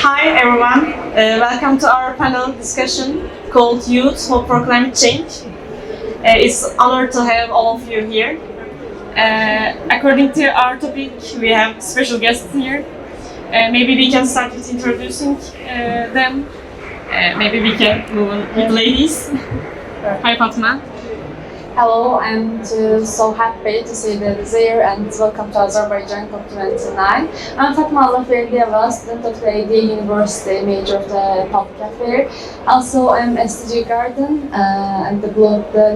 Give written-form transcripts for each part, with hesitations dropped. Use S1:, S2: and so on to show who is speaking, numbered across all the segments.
S1: Hi everyone, welcome to our panel discussion called Youth Hope for Climate Change. It's an honor to have all of you here. According to our topic, we have special guests here. Maybe we can start with introducing them. Maybe we can move on with ladies. Hi Fatma.
S2: Hello, I'm so happy to see that here and welcome to Azerbaycan COP29. I'm Fatma Alaferdiyeva, student of the AD University, major of the public affairs. Also, I'm SDG Garden and the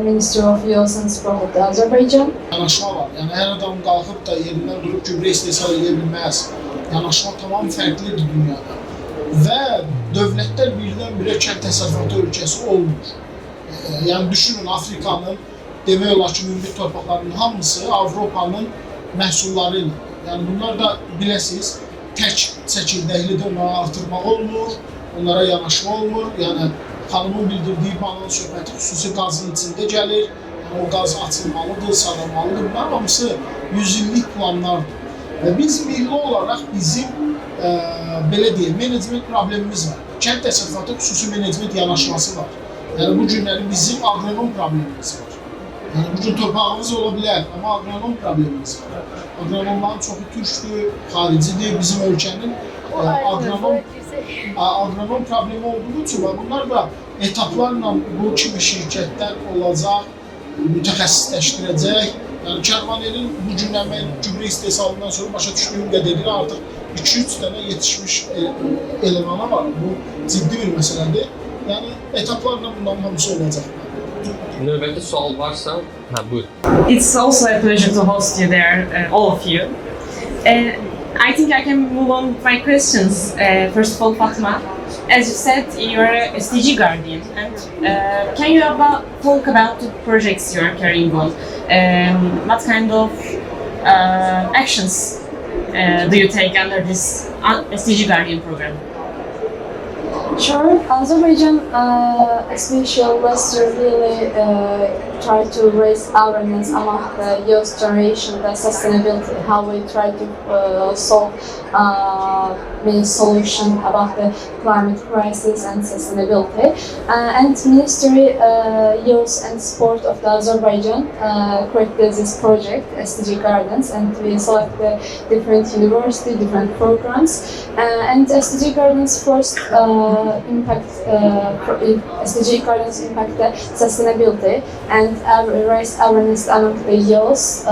S2: Ministry of Youth and Sport of Azerbaycan.
S3: Yanaşma var. Yani her adam kalkıp da yerinden durup gübre istehsal edebilmez. Yanaşma tamam farklıdır dünyada. Ve devletler birden-birə kənd təsərrüfatı ölkəsi olmur. Yani düşünün Afrikanın demək olar ki, münbit torpaqlarının hamısı Avropanın məhsulları ilə. Yəni bunlar da biləsiniz, tək çəkirdəklidir, onlara artırmaq olmur, onlara yanaşma olmur. Yəni xanımın bildirdiyi banan söhbəti xüsusi qazın içində gəlir. Yəni o qaz açılmalıdır, salanmalıdır. Bunlar hamısı 100 illik planlardır. Və biz milli olaraq bizim belə deyək, menecment problemimiz var. Kənd təsərrüfatı xüsusi menecment yanaşması var. Yəni bu günləri bizim agronom problemimiz var. Yani bugün torpağımız ola bilər, amma agronom problemimiz var. Agronomların çoxu türkdür, xaricidir, bizim ölkənin agronom problemi olduğu üçün bunlar da etaplarla bu kimi şirkətlər olacaq, mütəxəssisləşdirəcək. Yəni Kərvanelin bu gündən mən gübre istehsalından sonra başa düşdüyüm qədərilə artıq 2-3 dənə yetişmiş elemana var. Bu ciddi bir məsələdir. Yəni etaplarla bunların hamısı olacaq.
S4: Növbəti sual varsa, buyur.
S1: It's also a pleasure to host you there, all of you. I think I can move on with my questions. First of all, Fatma, as you said, you're a SDG guardian, and can you talk about the projects you are carrying on? What kind of actions do you take under this SDG guardian program?
S2: Sure, Azerbaijan, especially last year, really try to raise awareness among the youth generation, the sustainability, how we try to solve many solutions about the climate crisis and sustainability. And Ministry Youth and Sport of the Azerbaijan created this project, SDG Gardens, and we select the different university, different programs. And SDG Gardens first SDG Gardens impact the sustainability and raise awareness among the youth,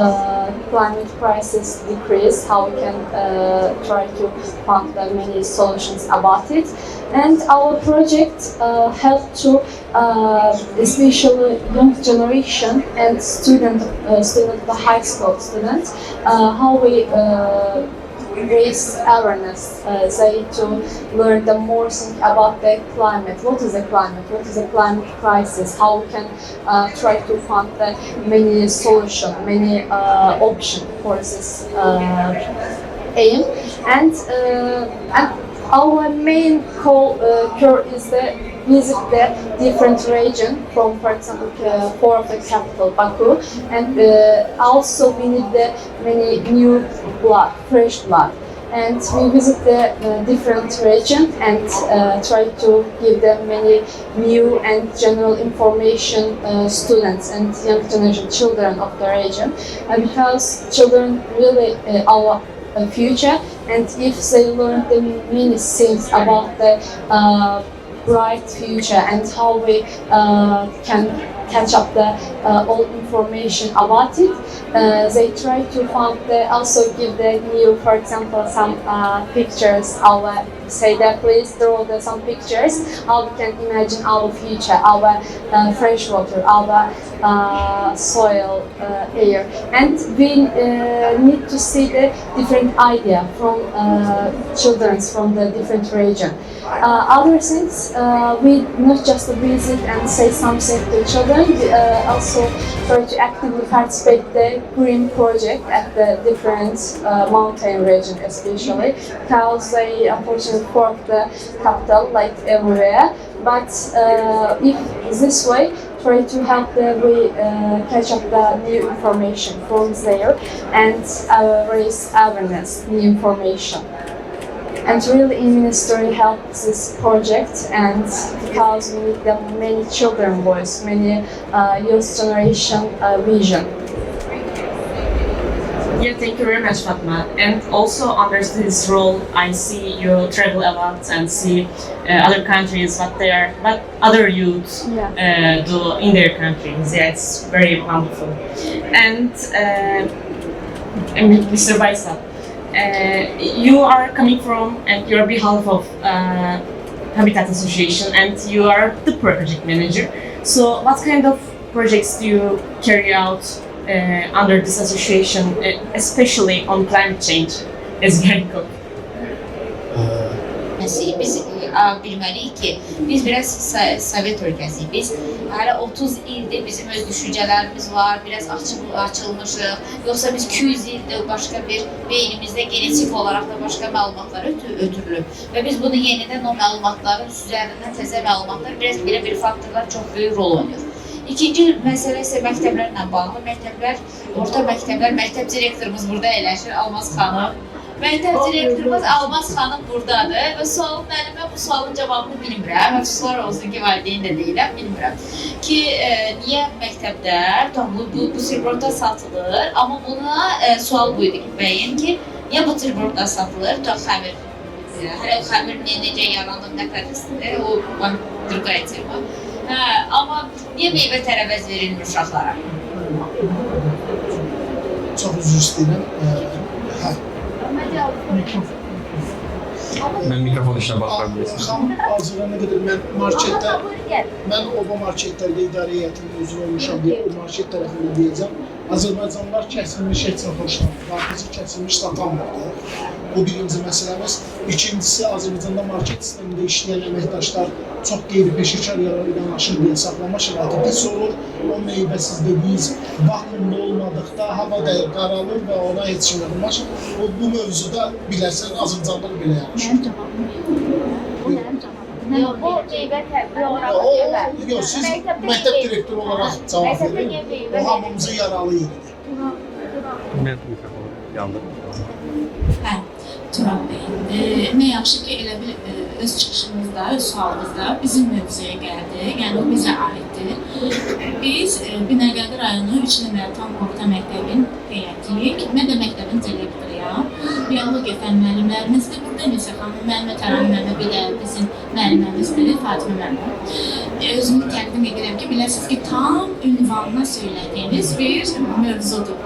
S2: climate crisis decrease, how we can try to find the many solutions about it. And our project helped to especially young generation and student the high school students, how we raise awareness, say to learn the more thing about the climate. What is the climate? What is the climate crisis? How we can try to find the many solutions, many options for this aim. And our main cure is the visit the different region from, for example, four of the capital, Bakü, and also we need the many new blood, fresh blood. And we visit the different region and try to give them many new and general information students and young generation children of the region, because children really our future, and if they learn the many things about the bright future and how we can catch up the all information about it, they try to find also give the new, for example, some pictures. Our say that please draw some pictures how we can imagine our future, our fresh water, our soil, air, and we need to see the different idea from children from the different region. Other things, we not just visit and say something to children, we also try to actively participate the green project at the different mountain region, especially because they unfortunately for the capital like everywhere. But if this way, try to help them catch up the new information from there and raise awareness, new information. And really, Ministry helped this project, and because we need the many children voice, many youth generation vision.
S1: Yeah, thank you very much, Fatma. And also under this role, I see you travel a lot and see other countries, what other youths do in their countries. Yeah, it's very wonderful. And Mr. Baysal, you are coming from and you're behalf of Habitat Association, and you are the project manager. So, what kind of projects do you carry out under this association, especially on climate change as Gençler?
S5: Biz bilməliyik ki, biz biraz Sovet ölkəsiyik. Biz hələ 30 ildir bizim öz düşüncələrimiz var, biraz açılmışıq. Yoxsa biz 200 ildir başqa bir beynimizdə genetik olaraq da başqa məlumatlar ötürülüb. Və biz bunu yenidən o məlumatların üzərindən təzə məlumatlar, biraz belə bir faktorlar çox böyük rol oynayır. İkinci məsələ isə məktəblərlə bağlı. Məktəblər, orta məktəblər, məktəb direktorumuz burada əyləşir, Almaz xanım. Məktəb direktorumuz Almaz xanım buradadır və mən bu sualın cavabını bilmirəm. Əfsuslar olsun ki, valideyn də deyiləm, bilmirəm. Ki, niyə məktəbdə bu tribordlar satılır, amma buna sual buydu ki, bəyin ki, niyə bu tribordlar satılır, xəmir. Hələ o xəmir necə yaranıb, nə qədəsidir, o drugaya tema. Amma niyə meyvə tərəvəz verilmir uşaqlara?
S3: Çox üzr istəyirəm.
S4: Mən mikrofon işinə baxar bilirsin.
S3: Xanım Azərbaycana qədər mən oba marketlərdə idarə heyətinin üzvü olmuşam deyə o market tərəfində deyəcəm. Azərbaycanlılar kəsilmiş heç nə xoşlanmır. Qarpızı kəsilmiş satanmırdı. Bu birinci məsələmiz. İkincisi, Azərbaycanda market sistemində işləyən əməkdaşlar çox qeyri-peşəkar yanaşır deyə saxlama şəraiti pis olur. O meyvəsiz dediyiniz vaxtında olmadıqda hava da qaralır və ona heç kim olmaz. Bu mövzuda bilərsən, Azərbaycanlılar belə yanlışır.
S5: Bu meyvə təbii olaraq
S3: yox, siz məktəb direktoru olaraq cavab verin. O hamımızı yaralı yeridir.
S4: Mən mikrofonu yandırdım.
S6: Turan bəy, nə yaxşı ki, elə bir öz çıxışımızda, öz sualımızda bizim mövzuya gəldi, yəni o bizə aiddir. Biz Binəqədi rayonu 3 nömrə tam orta məktəbin heyətiyik. Mən də məktəbin direktoruyam. Biologiya fən müəllimlərimizdir. Burada Nisa xanım, müəllimə Tərənnüm müəllimə, bir də bizim müəlliməmizdir, Fatimə müəllimə. Özümü təqdim edirəm ki, biləsiniz ki, tam ünvanına söylədiyiniz bir mövzudur.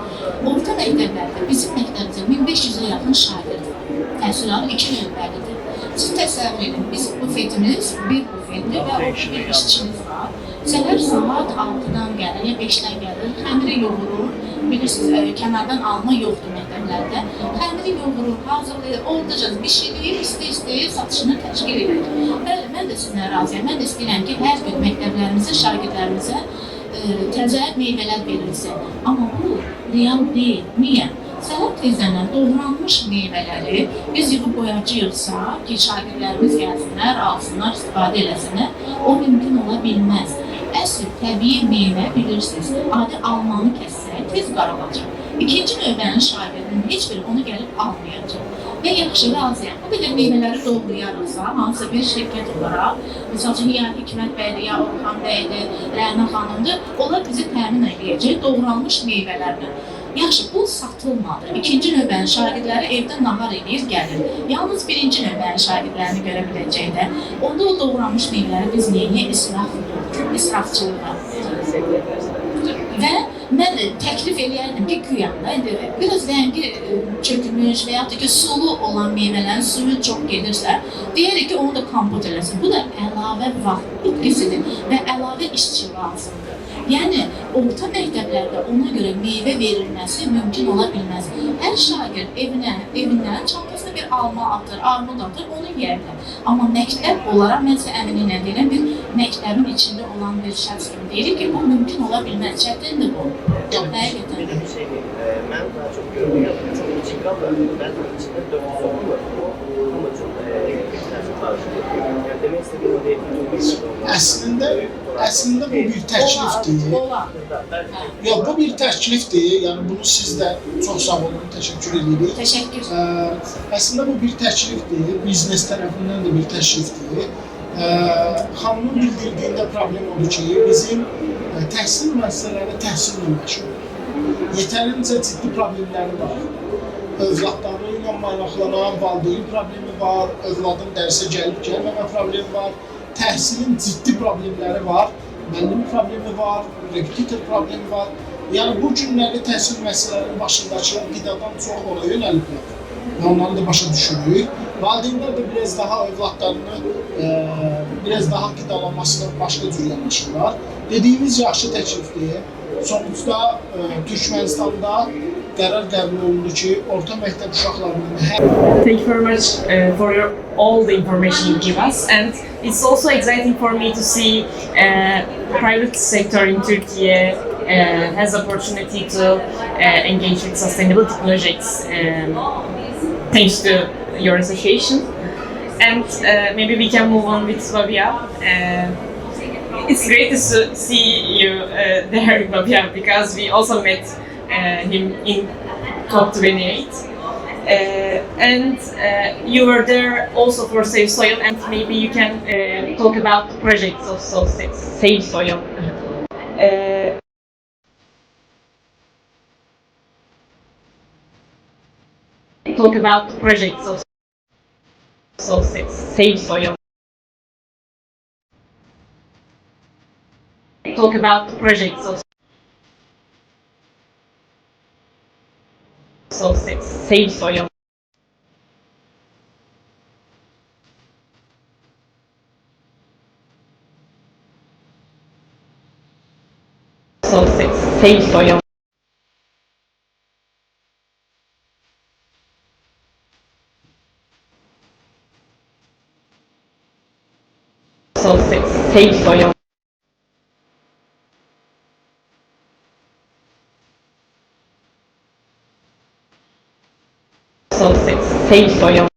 S6: Orta məktəblərdə bizim məktəbimizdə 1500-ə yaxın şagird var. Təhsilatı 2 növbəlidir. Siz təsəvvür edin, bizim bufetimiz bir bufetdir və orada bir işçimiz var. Səhər saat 6-dan gəlir, ya 5-dən gəlir, xəmiri yoğurur. Bilirsiniz, kənardan alma yoxdur məktəblərdə. Xəmiri yoğurur, hazırlayır, oradaca bişirir, istəyir, satışını təşkil edir. Bəli, mən də sizinlə razıyam. Mən də istəyirəm ki, hər gün məktəblərimizə, şagirdlərimizə təzə meyvələr verilsin. Amma bu real deyil. Niyə? Səhər tezdən doğranmış meyvələri biz yığıb qoyacağıqsa ki, şagirdlərimiz gəlsinlər, alsınlar, istifadə eləsinlər, o mümkün ola bilməz. Əsl təbii meyvə bilirsiniz, adi almanı kəssək, tez qaralacaq. İkinci növbənin şagirdinin heç biri onu gəlib almayacaq. Və yaxşı, razıyam. Bu qədər meyvələri doğrayarıqsa, hansısa bir şirkət olaraq, misal üçün, ya Hikmət bəydir, ya Orxan bəydir, Rəna xanımdır, onlar bizi təmin edəcək doğranmış meyvələrlə. Yaxşı, bu satılmadı. İkinci növbənin şagirdləri evdə nahar edir, gəlir. Yalnız birinci növbənin şagirdlərini görə biləcəkdə, onda o doğranmış meyvələri biz niyə israfçılığa. Və mən təklif eləyərdim ki, güyanda, biraz rəngi çökülmüş və yaxud da ki, sulu olan meyvələrin suyu çox gedirsə, deyərik ki, onu da kompot eləsin. Bu da əlavə vaxt itkisidir və əlavə işçi lazımdır. Yəni, orta məktəblərdə ona görə meyvə verilməsi mümkün ola bilməz. Hər şagird evindən çantasına bir alma atır, armud atır, onu yeyərlər. Amma məktəb olaraq, mən sizə əminliklə deyirəm, bir məktəbin içində olan bir şəxs kimi deyirik ki, bu mümkün ola bilməz, çətindir bu. Həqiqətən.
S7: Mən daha çox görürəm, çox kiçik qalır, mən içində 400 olur. Amma çox tartışılır. Demək istədiyim o deyil.
S3: Əslində Əslində bu bir təklifdir.
S6: Olar.
S3: Yox, bu bir təklifdir. Yəni bunu siz də çox sağ olun, təşəkkür edirik.
S6: Təşəkkür.
S3: Əslində bu bir təklifdir. Biznes tərəfindən də bir təklifdir. Xanımın bildirdiyində problem odur ki, bizim təhsil müəssisələri təhsillə məşğul. Yetərincə ciddi problemləri var. Övladları ilə maraqlanan valideyn problemi var, övladın dərsə gəlib-gəlməmə problemi var, təhsilin ciddi problemləri var, müəllim problemi var, repetitor problemi var. Yəni bu günləri təhsil müəssisələrinin başındakılar qidadan çox ona yönəliblər və onları da başa düşürük. Valideynlər də biraz daha övladlarını biraz daha qidalanmasına başqa cür yanaşırlar. Dediyimiz yaxşı təklifdir. Sonuçda Türkmenistanda qərar qəbul olundu ki, orta məktəb uşaqlarının
S1: Thank you very much for all the information you give us, and it's also exciting for me to see private sector in Turkey has opportunity to engage with sustainability projects thanks to your association. And maybe we can move on with Babia. It's great to see you there, Babia, because we also met him in COP28. And you were there also for Save Soil, and maybe you can talk about the projects of Save Soil. Talk about the projects of Save Soil. Talk about the projects of Save Soil. Save Soil. Save Soil. Save Soil.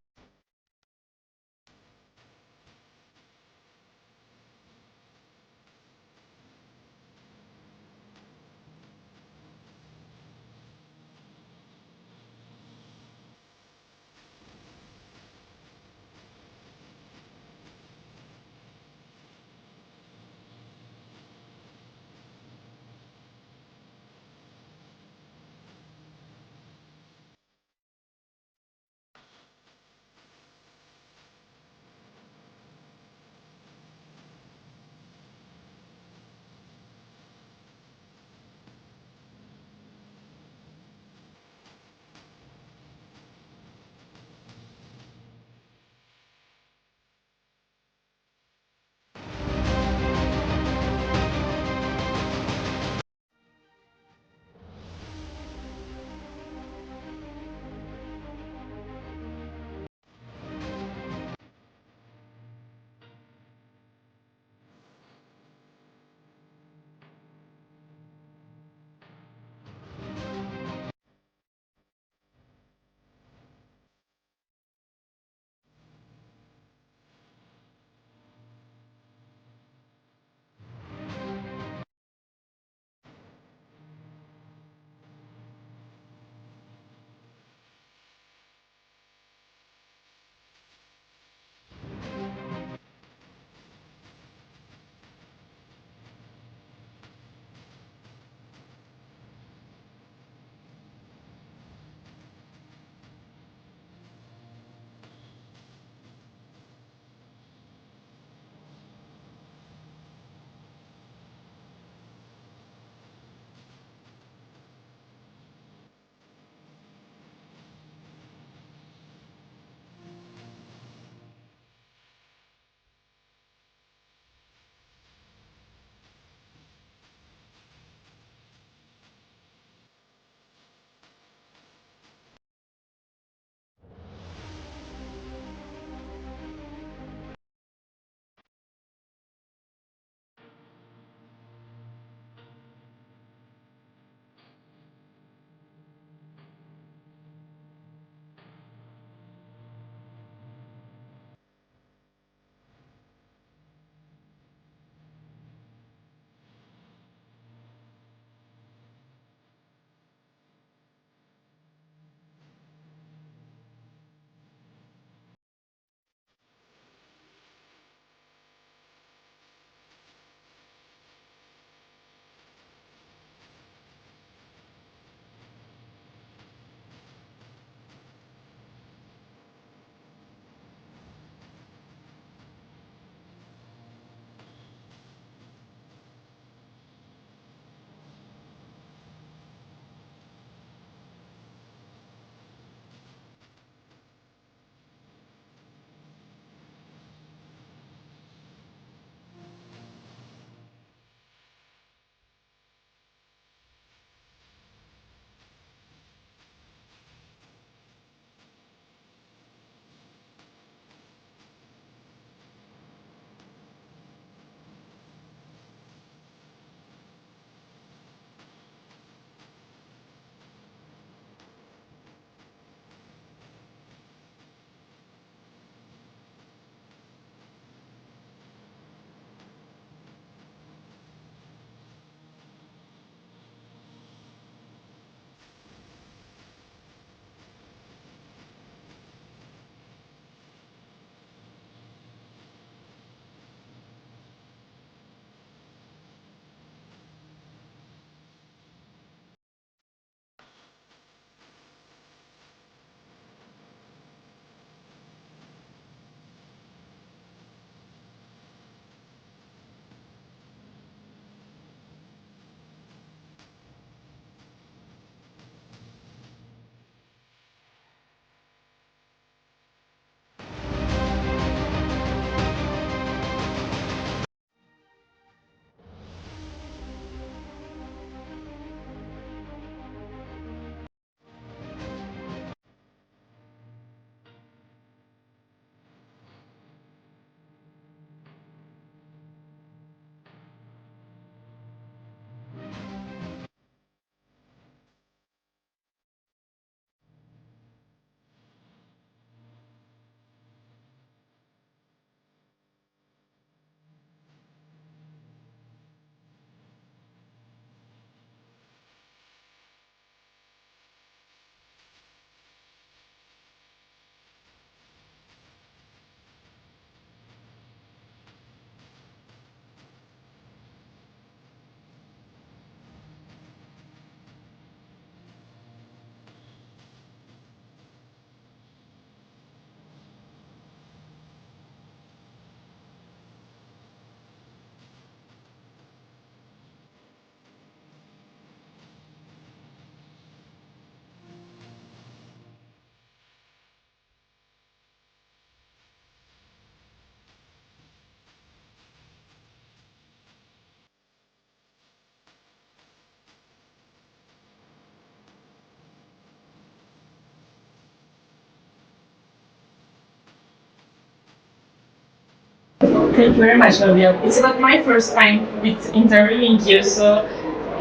S1: Thank you very much, Gabriel. It's not my first time with interviewing you, so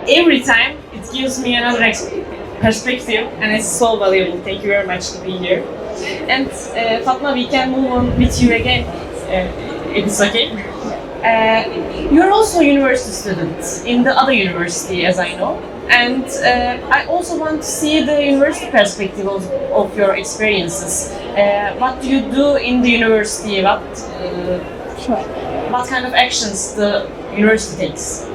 S1: every time it gives me another perspective, and it's so valuable. Thank you very much to be here. And Fatma, we can move on with you again. If it's okay. You're also a university student in the other university, as I know. And I also want to see the university perspective of your experiences. What do you do in the university? What kind of actions the university takes?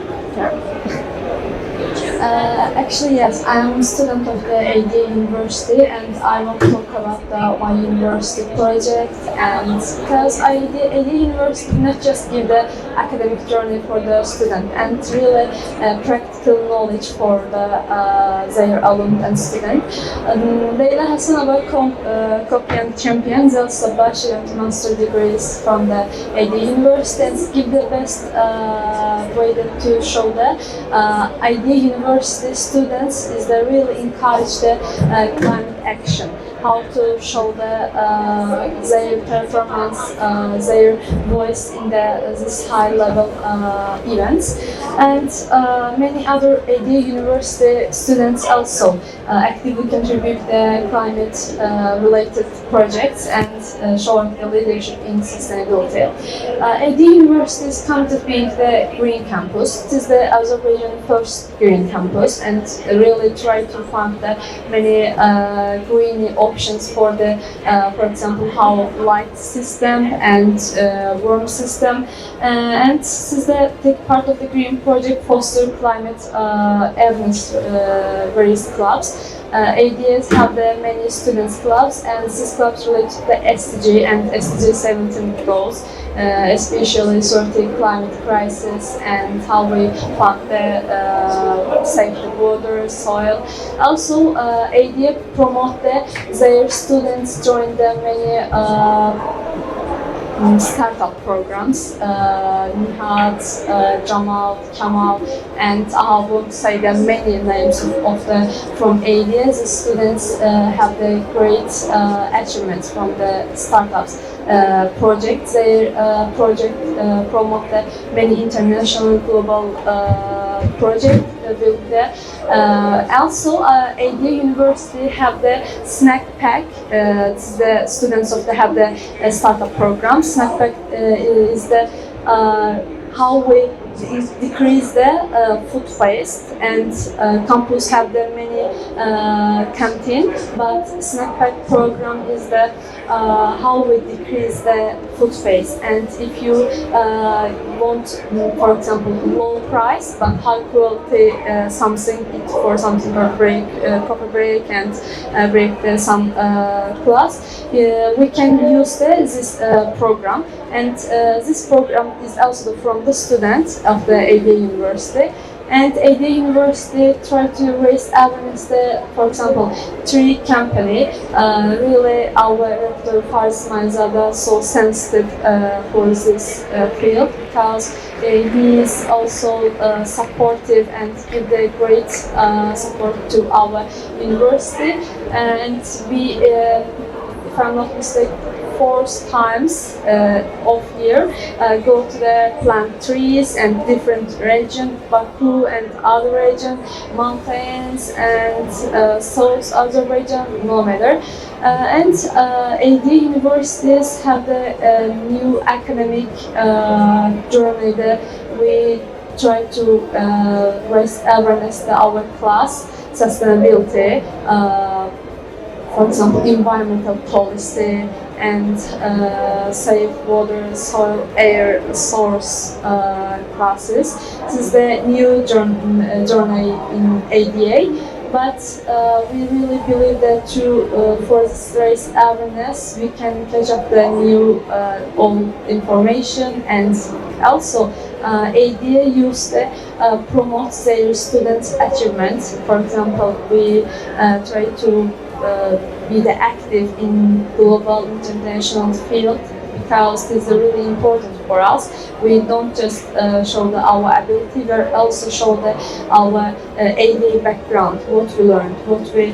S2: Actually, yes, I am a student of the ADA University, and I want to talk about my university project. And because ADA University not just give the academic journey for the student, and really practical knowledge for their alumni and student. Leyla Hasanova Kopian champions also bachelor and master degrees from the ADA University, and give the best way to show the ADA University students is they really encourage the climate action, how to show their performance, their voice in this high level events. And many other ADA University students also actively contribute the climate related projects and showing the leadership in sustainability. ADA University is come to being the green campus. It is the Azerbaijan first green campus, and really try to find the many green options for the, for example, how light system and warm system. And this is the part of the green project foster climate awareness various clubs. ADAs have the many students clubs, and these clubs relate to the SDG and SDG 17 goals, especially sorting climate crisis and how we find the save the water, soil. Also, ADA promote their students join the many startup programs. Nihat, Jamal, Kamal, and I won't say the many names of the from ADA. The students have the great achievements from the startups projects. Their project promote the many international global project built there. Also, ADA University have the snack pack. The students of the have the startup program. Snack pack is the how we decrease the food waste, and campus have the many canteen, but snack pack program is the how we decrease the food waste. And if you want, for example, low price but high quality something, for something or break coffee break and break some class, we can use this program. And this program is also from the students of the ADA University. And ADA University try to raise awareness. For example, tree company, really our rector Faris Manzada so sensitive for this field, because he is also supportive and give the great support to our university. And we, if I'm not mistaken, 4 times of year go to the plant trees and different region, Bakü and other region, mountains and South Azerbaijan, no matter. And AD universities have the new academic journey that we try to raise awareness to our class, sustainability, for example, environmental policy, and safe water, soil, air, source classes. This is the new journey in ADA. But we really believe that for this race awareness, we can catch up the new old information, and also ADA used to promote their students' achievements. For example, we try to be the active in global international field, because this is really important for us. We don't just show our ability, we also show our ADA background, what we learned, what we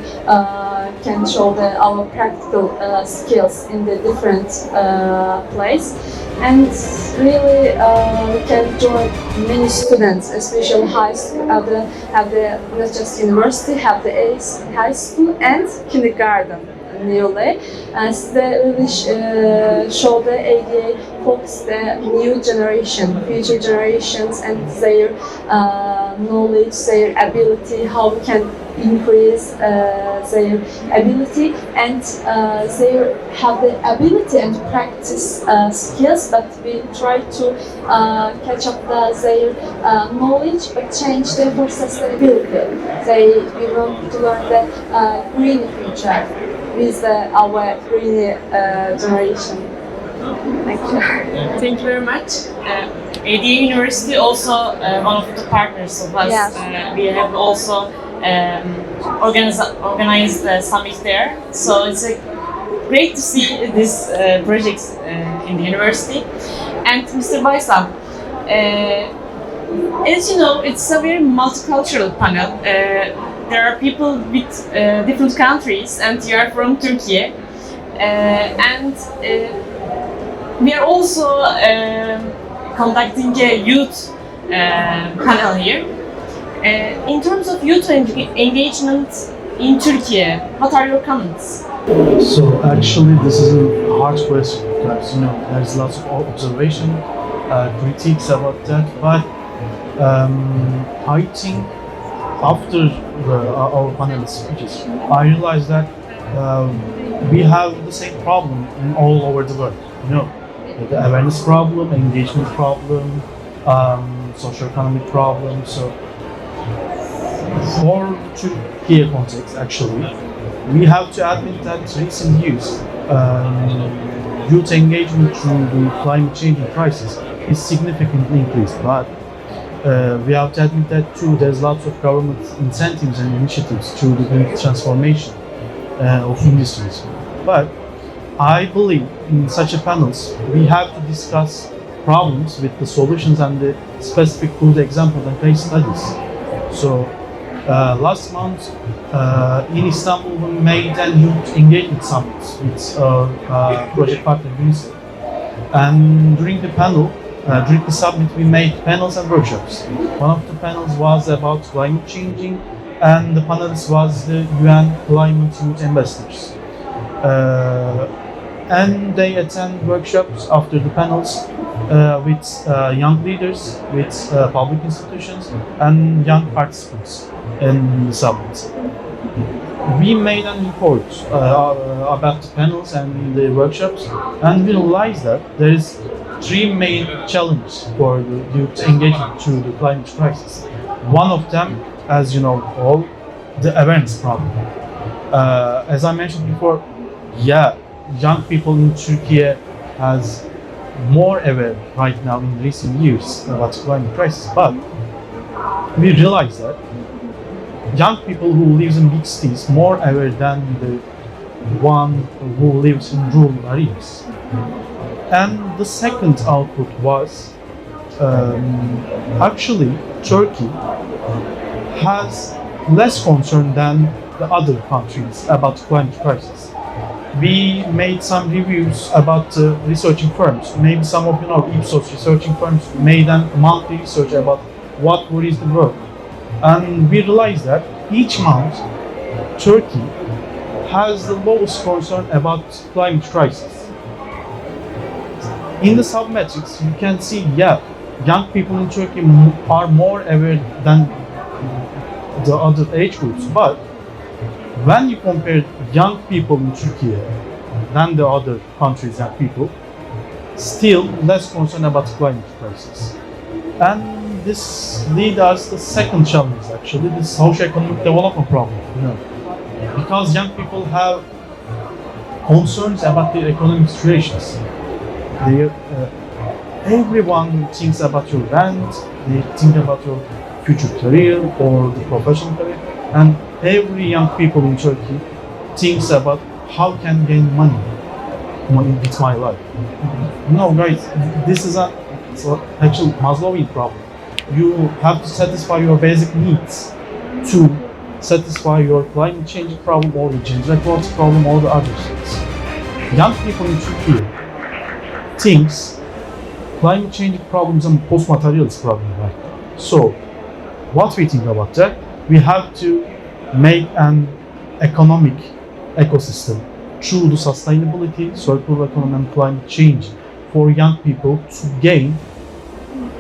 S2: can show our practical skills in the different place. And really, we can join many students, especially high school, have the not just university, have the high school and kindergarten newly. They really show the ADA focus the new generation, future generations, and their knowledge, their ability, how we can increase their ability, and they have the ability and practice skills, but we try to catch up their knowledge, but change them for sustainability. We want to learn the green future with our green generation. Thank you.
S1: Thank you very much. ADA University also one of the partners of us.
S2: Yes.
S1: We have also organized the summit there. So it's great to see this projects in the university. And Mr. Baysal, as you know, it's a very multicultural panel. There are people with different countries, and you are from Turkey. We are also conducting a youth panel here. In terms of youth engagement in Turkey, what are your comments?
S8: So actually this is a hard question because there's lots of observation, critiques about that, but I think after our panelist speeches, I realized that we have the same problem in all over the world. The awareness problem, engagement problem, socio-economic problem. So for Turkey context, actually, we have to admit that recent years, youth engagement through the climate change crisis is significantly increased. But we have to admit that too, there's lots of government incentives and initiatives through the green transformation of industries. But I believe in such a panels, we have to discuss problems with the solutions and the specific good examples and case studies. So last month in Istanbul, we made a youth engagement summit with project partner UNICEF. And during the panel, during the summit, we made panels and workshops. One of the panels was about climate changing, and the panelist was the UN Climate Youth Ambassadors. And they attend workshops after the panels with young leaders, with public institutions, and young participants in the summit. We made a report about the panels and the workshops, and we realized that there is three main challenges for the youth engagement through the climate crisis. One of them, as you know all, the awareness problem. As I mentioned before, young people in Turkey has more aware right now in recent years about the climate crisis, but we realize that young people who live in big cities more aware than the one who lives in rural areas. And the second output was actually Turkey has less concern than the other countries about climate crisis. We made some reviews about the researching firms. Maybe some of you know Ipsos researching firms made a monthly research about what worries the world. And we realized that each month Turkey has the lowest concern about climate crisis. In the submetrics, you can see, young people in Turkey are more aware than the other age groups. But when you compare young people in Turkey than the other countries and people, still less concerned about climate crisis. And this leads us to the second challenge, actually, this socio-economic development problem. Because young people have concerns about their economic situations. Everyone thinks about your rent, they think about your future career or the professional career, and every young people in Turkey thinks about how can I gain money with my life. No, guys, this is actual Maslowian problem. You have to satisfy your basic needs to satisfy your climate change problem or the gender equality problem or the other things. Young people in Turkey thinks climate change problems and post-materialist problem right now. So, what we think about that, we have to make an economic ecosystem through the sustainability, circular economy and climate change for young people to gain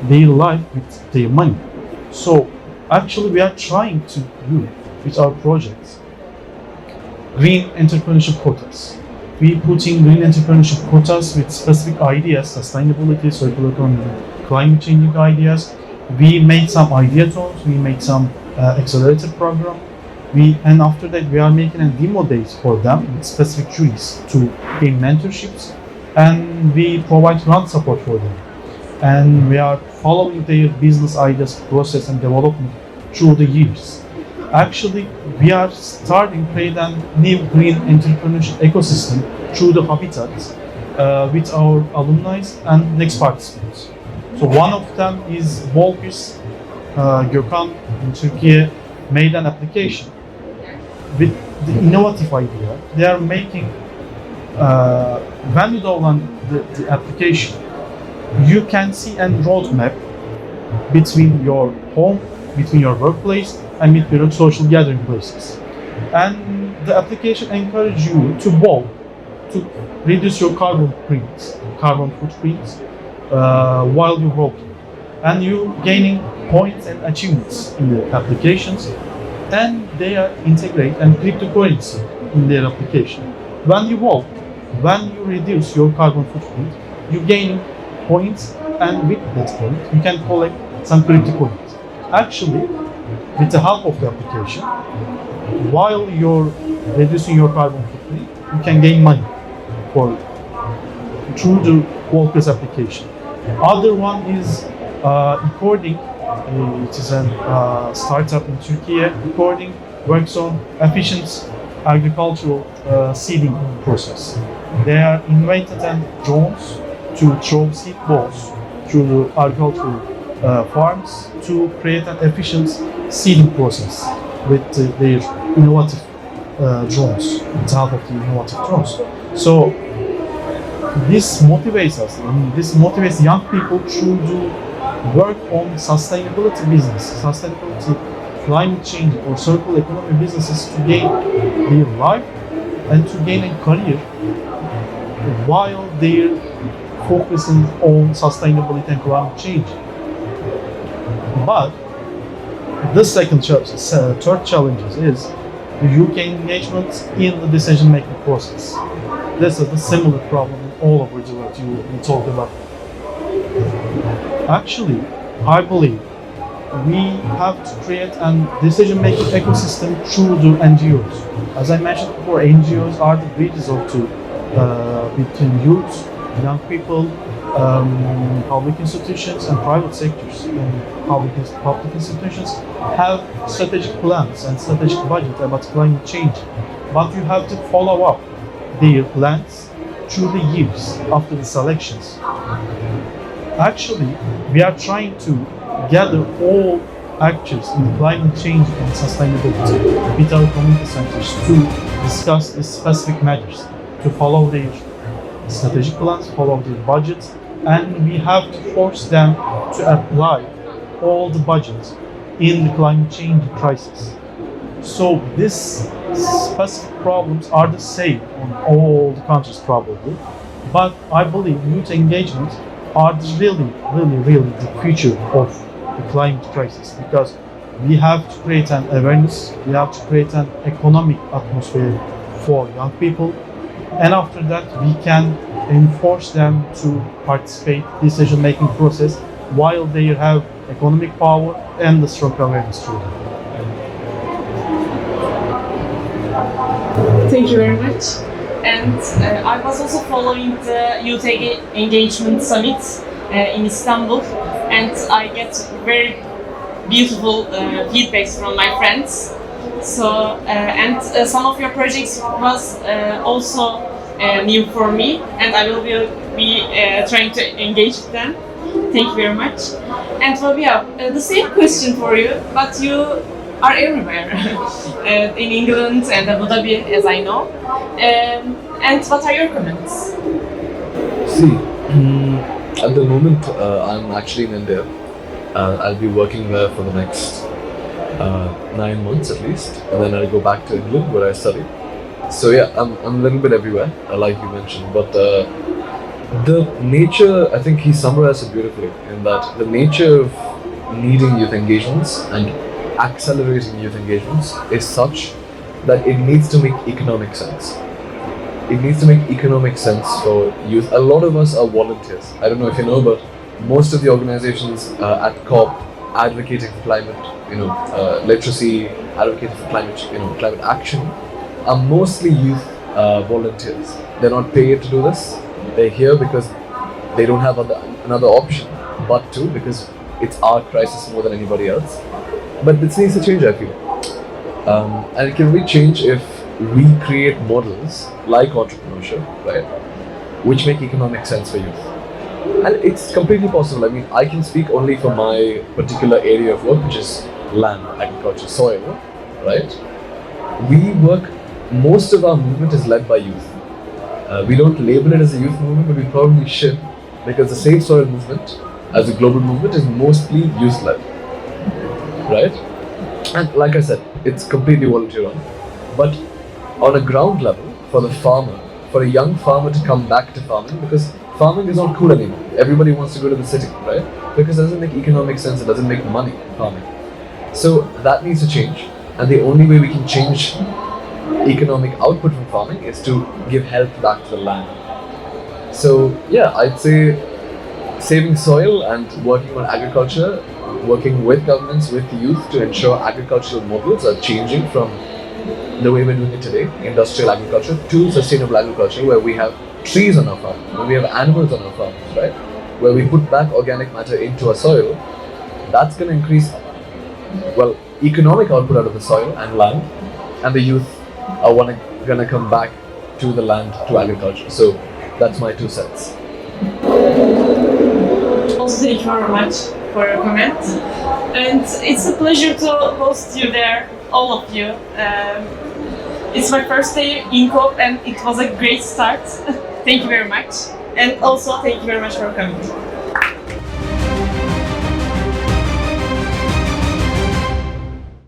S8: their life with their money. So, actually we are trying to do with our projects green entrepreneurship quotas. We put in green entrepreneurship quotas with specific ideas, sustainability, circular economy, climate changing ideas. We made some ideathons, we made some accelerator program. And after that we are making a demo days for them with specific juries to gain mentorships, and we provide grant support for them. And we are following their business ideas, process and development through the years. Actually, we are starting to create a new green entrepreneurship ecosystem through the habitat with our alumni and next participants. So one of them is Bakü's Gökhan in Turkey made an application with the innovative idea. They are making when you download the application, you can see a roadmap between your home, between your workplace, and between your social gathering places. And the application encourages you to walk, to reduce your carbon footprints while you're walking. And you gaining points and achievements in the applications, and they are integrate and cryptocurrency in their application. When you walk, when you reduce your carbon footprint, you gain points, and with that point, you can collect some cryptocurrency. Actually, with the help of the application, while you're reducing your carbon footprint, you can gain money through the Walker's application. Other one is Recording. It is a startup in Turkey. Recording works on efficient agricultural seeding process. They are invented and drones to throw seed balls through the agricultural farms to create an efficient seeding process with their innovative drones, with the help of the innovative drones. So this motivates us. This motivates young people to work on sustainability business, sustainability, climate change or circular economy businesses to gain their life and to gain a career while they're focusing on sustainability and climate change. But the third challenge is the UK engagement in the decision-making process. This is the similar problem in all over the world you talked about. Actually, I believe we have to create a decision-making ecosystem through the NGOs. As I mentioned before, NGOs are the bridges between youth, young people, public institutions and private sectors. Public institutions have strategic plans and strategic budget about climate change, but you have to follow up their plans through the years after the selections. Actually, we are trying to gather all actors in climate change and sustainability with our community centers to discuss the specific measures, to follow their strategic plans, follow their budgets, and we have to force them to apply all the budgets in the climate change crisis. So these specific problems are the same on all the countries probably, but I believe youth engagement are really the future of the climate crisis, because we have to create an awareness, we have to create an economic atmosphere for young people, and after that we can enforce them to participate in the decision-making process while they have economic power and the strong awareness through them.
S1: Thank you very much. And I was also following the Youth Engagement Summit in Istanbul, and I get very beautiful feedbacks from my friends. So, some of your projects was also new for me, and I will be trying to engage them. Thank you very much. And Fabia, the same question for you, but you are everywhere in England and Abu Dhabi, as I know. And what are your comments?
S9: See, at the moment I'm actually in India. I'll be working there for the next 9 months at least, and then I'll go back to England where I study. So yeah, I'm a little bit everywhere, like you mentioned, but the nature, I think he summarized it beautifully in that the nature of needing youth engagements and accelerating youth engagements is such that it needs to make economic sense. It needs to make economic sense for youth. A lot of us are volunteers. I don't know if you know, but most of the organizations at COP advocating for climate, literacy, advocating for climate, climate action, are mostly youth volunteers. They're not paid to do this. They're here because they don't have another option but to, because it's our crisis more than anybody else. But this needs to change, I feel. And it can really change if we create models like entrepreneurship, right, which make economic sense for youth. And it's completely possible. I mean, I can speak only for my particular area of work, which is land, agriculture, soil, right? We work, most of our movement is led by youth. We don't label it as a youth movement, but we probably should, because the Save Soil movement, as a global movement, is mostly youth-led, right? And like I said, it's completely volunteer-run. But on a ground level, for the farmer, for a young farmer to come back to farming, because farming is not cool anymore. Everybody wants to go to the city, right? Because it doesn't make economic sense, it doesn't make money, farming. So that needs to change. And the only way we can change economic output from farming is to give health back to the land. So yeah, I'd say saving soil and working on agriculture, working with governments, with youth to ensure agricultural models are changing from the way we're doing it today, industrial agriculture, to sustainable agriculture, where we have trees on our farm, where we have animals on our farms, right? Where we put back organic matter into our soil. That's going to increase, well, economic output out of the soil and land, and the youth are going to come back to the land, to agriculture. So that's my 2 cents.
S1: Also, thank you very much for your comment. And it's a pleasure to host you there, all of you. It's my first day in COP and it was a great start. Thank you very much. And also, thank you very much for coming.